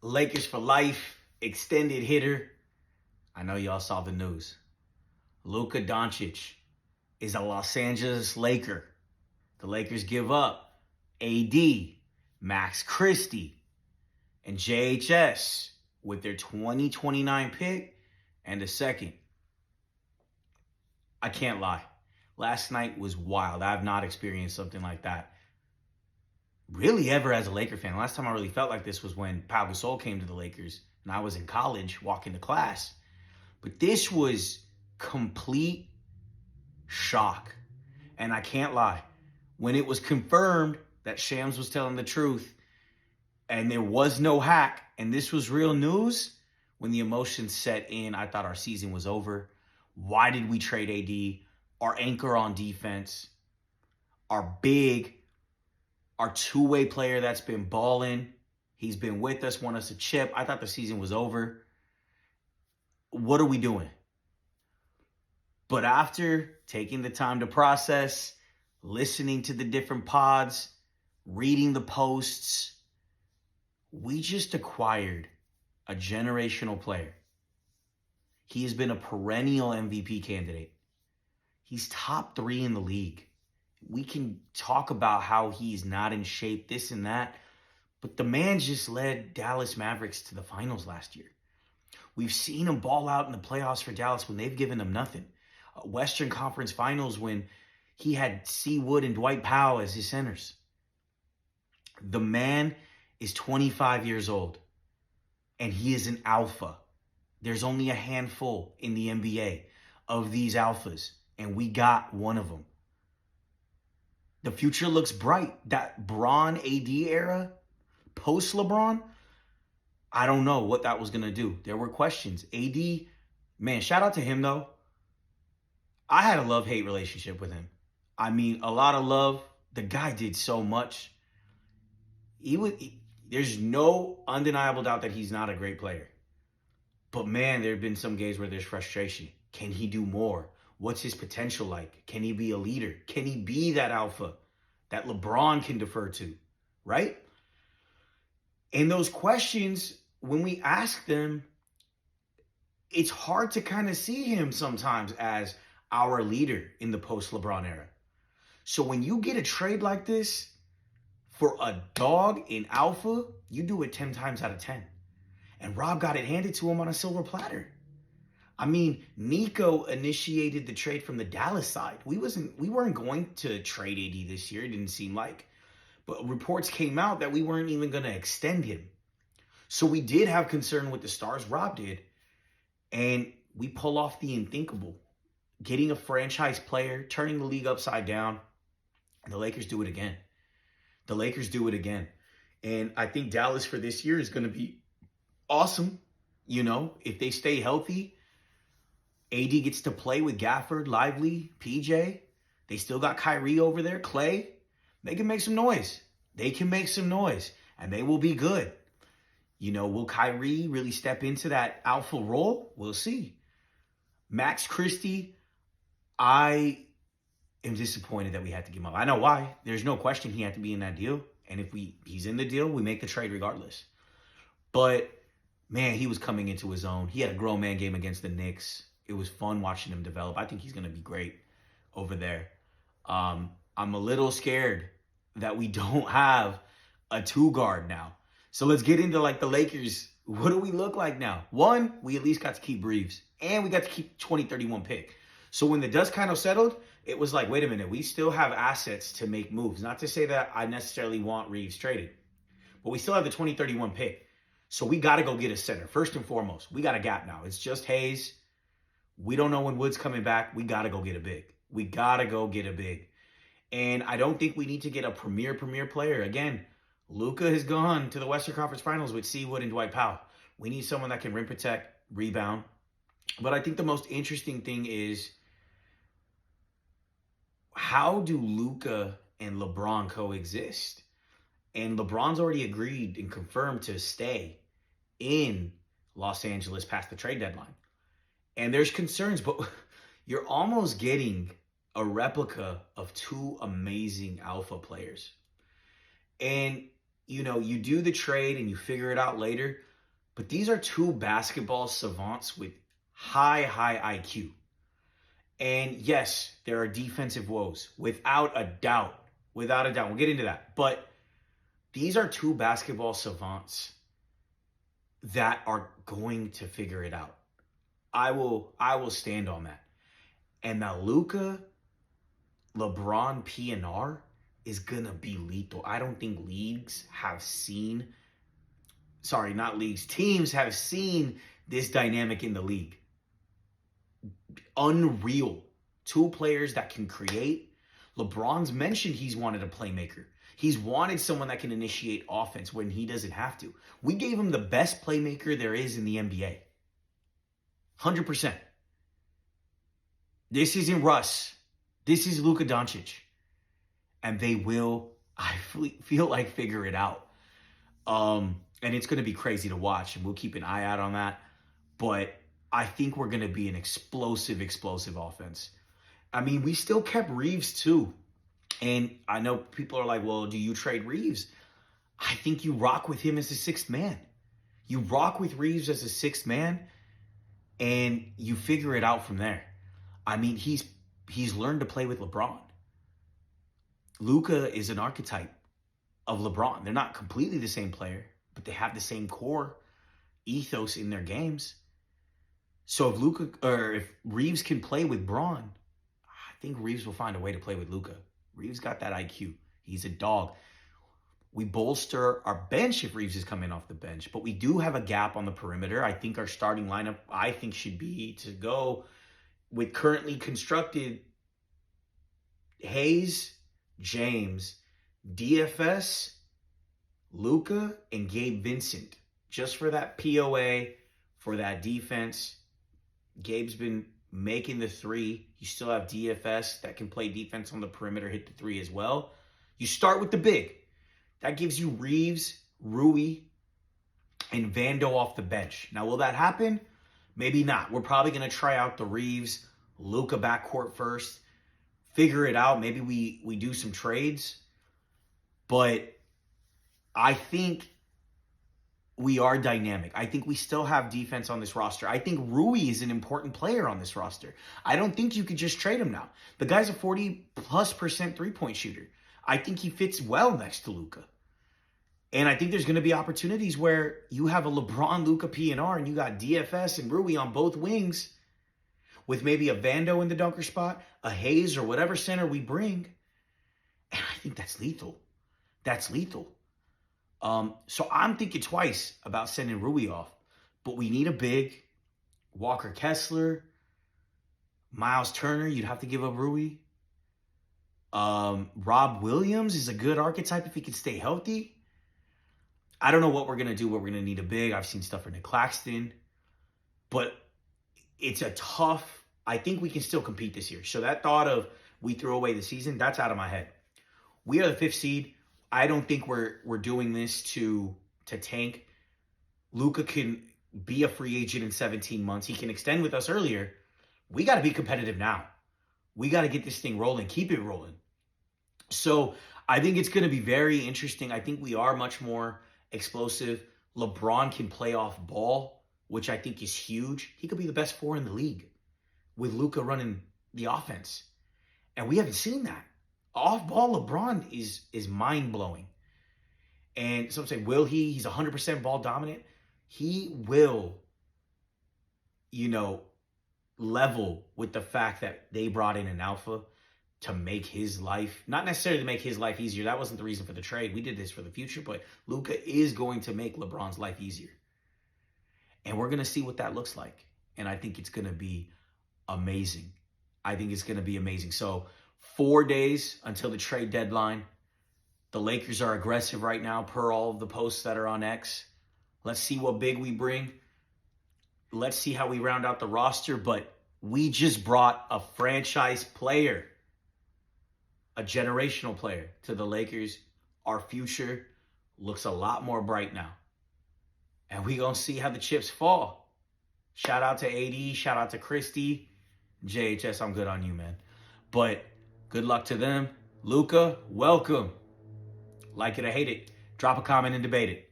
Lakers for life, extended hitter. I know y'all saw the news. Luka Doncic is a Los Angeles Laker. The Lakers give up AD, Max Christie, and JHS with their 2029 pick and a second. I can't lie. Last night was wild. I have not experienced something like that really ever as a Laker fan. Last time I really felt like this was when Pau Gasol came to the Lakers and I was in college walking to class. But this was complete shock. And I can't lie. When it was confirmed that Shams was telling the truth and there was no hack and this was real news, when the emotions set in, I thought our season was over. Why did we trade AD? Our anchor on defense, our big, our two-way player that's been balling. He's been with us, won us a chip. I thought the season was over. What are we doing? But after taking the time to process, listening to the different pods, reading the posts, we just acquired a generational player. He has been a perennial MVP candidate. He's top 3 in the league. We can talk about how he's not in shape, this and that, but the man just led Dallas Mavericks to the finals last year. We've seen him ball out in the playoffs for Dallas when they've given him nothing. Western Conference Finals when he had C. Wood and Dwight Powell as his centers. The man is 25 years old, and he is an alpha. There's only a handful in the NBA of these alphas, and we got one of them. The future looks bright. That Bron AD era, post-LeBron, I don't know what that was going to do. There were questions. AD, man, shout out to him, though. I had a love-hate relationship with him. I mean, a lot of love. The guy did so much. There's no undeniable doubt that he's not a great player. But, man, there have been some games where there's frustration. Can he do more? What's his potential like? Can he be a leader? Can he be that alpha that LeBron can defer to, right? And those questions, when we ask them, it's hard to kind of see him sometimes as our leader in the post-LeBron era. So when you get a trade like this for a dog in alpha, you do it 10 times out of 10. And Rob got it handed to him on a silver platter. I mean, Nico initiated the trade from the Dallas side. We weren't going to trade AD this year, it didn't seem like. But reports came out that we weren't even going to extend him. So we did have concern with the stars, Rob did. And we pull off the unthinkable. Getting a franchise player, turning the league upside down. And the Lakers do it again. The Lakers do it again. And I think Dallas for this year is going to be awesome. You know, if they stay healthy. AD gets to play with Gafford, Lively, PJ. They still got Kyrie over there, Clay. They can make some noise. They can make some noise, and they will be good. You know, will Kyrie really step into that alpha role? We'll see. Max Christie, I am disappointed that we had to give him up. I know why. There's no question he had to be in that deal, and if he's in the deal, we make the trade regardless. But, man, he was coming into his own. He had a grown man game against the Knicks. It was fun watching him develop. I think he's going to be great over there. I'm a little scared that we don't have a 2-guard now. So let's get into like the Lakers. What do we look like now? One, we at least got to keep Reeves. And we got to keep 2031 pick. So when the dust kind of settled, it was like, wait a minute. We still have assets to make moves. Not to say that I necessarily want Reeves traded. But we still have the 2031 pick. So we got to go get a center. First and foremost, we got a gap now. It's just Hayes. We don't know when Wood's coming back. We got to go get a big. We got to go get a big. And I don't think we need to get a premier player. Again, Luka has gone to the Western Conference Finals with C. Wood and Dwight Powell. We need someone that can rim protect, rebound. But I think the most interesting thing is, how do Luka and LeBron coexist? And LeBron's already agreed and confirmed to stay in Los Angeles past the trade deadline. And there's concerns, but you're almost getting a replica of 2 amazing alpha players. And, you know, you do the trade and you figure it out later. But these are two basketball savants with high IQ. And yes, there are defensive woes, without a doubt. Without a doubt. We'll get into that. But these are two basketball savants that are going to figure it out. I will stand on that. And now Luka, LeBron, PNR is going to be lethal. I don't think teams have seen this dynamic in the league. Unreal. Two players that can create. LeBron's mentioned he's wanted a playmaker. He's wanted someone that can initiate offense when he doesn't have to. We gave him the best playmaker there is in the NBA. 100%. This isn't Russ. This is Luka Doncic. And they will, I feel like, figure it out. And it's going to be crazy to watch, and we'll keep an eye out on that. But I think we're going to be an explosive offense. I mean, we still kept Reeves too. And I know people are like, well, do you trade Reeves? I think you rock with him as a sixth man. You rock with Reeves as a sixth man, and you figure it out from there. I mean, he's learned to play with LeBron. Luka is an archetype of LeBron. They're not completely the same player, but they have the same core ethos in their games. So if Reeves can play with Braun, I think Reeves will find a way to play with Luka. Reeves got that IQ. He's a dog. We bolster our bench if Reeves is coming off the bench, but we do have a gap on the perimeter. I think our starting lineup, should be to go with currently constructed Hayes, James, DFS, Luka, and Gabe Vincent. Just for that POA, for that defense. Gabe's been making the three. You still have DFS that can play defense on the perimeter, hit the three as well. You start with the big. That gives you Reeves, Rui, and Vando off the bench. Now, will that happen? Maybe not. We're probably going to try out the Reeves, Luka backcourt first. Figure it out. Maybe we do some trades. But I think we are dynamic. I think we still have defense on this roster. I think Rui is an important player on this roster. I don't think you could just trade him now. The guy's a 40+% three-point shooter. I think he fits well next to Luka. And I think there's going to be opportunities where you have a LeBron, Luka, PNR, and you got DFS and Rui on both wings with maybe a Vando in the dunker spot, a Hayes, or whatever center we bring. And I think that's lethal. That's lethal. So I'm thinking twice about sending Rui off. But we need a big. Walker Kessler, Miles Turner, you'd have to give up Rui. Rob Williams is a good archetype if he can stay healthy. I don't know what we're going to do, but we're going to need a big. I've seen stuff for Nick Claxton. But it's a tough, I think we can still compete this year. So that thought of we threw away the season, that's out of my head. We are the 5th seed. I don't think we're doing this to tank. Luka can be a free agent in 17 months. He can extend with us earlier. We got to be competitive now. We got to get this thing rolling, keep it rolling. So I think it's going to be very interesting. I think we are much more explosive. LeBron can play off ball, which I think is huge. He could be the best 4 in the league with Luka running the offense. And we haven't seen that. Off-ball LeBron is mind-blowing. And some say, will he? He's 100% ball dominant. He will, level with the fact that they brought in an alpha to make his life, not necessarily to make his life easier. That wasn't the reason for the trade. We did this for the future, but Luka is going to make LeBron's life easier. And we're going to see what that looks like. And I think it's going to be amazing. So 4 days until the trade deadline. The Lakers are aggressive right now per all of the posts that are on X. Let's see what big we bring. Let's see how we round out the roster. But we just brought a franchise player, a generational player to the Lakers. Our future looks a lot more bright now. And we're going to see how the chips fall. Shout out to AD. Shout out to Christie. JHS, I'm good on you, man. But good luck to them. Luka, welcome. Like it or hate it. Drop a comment and debate it.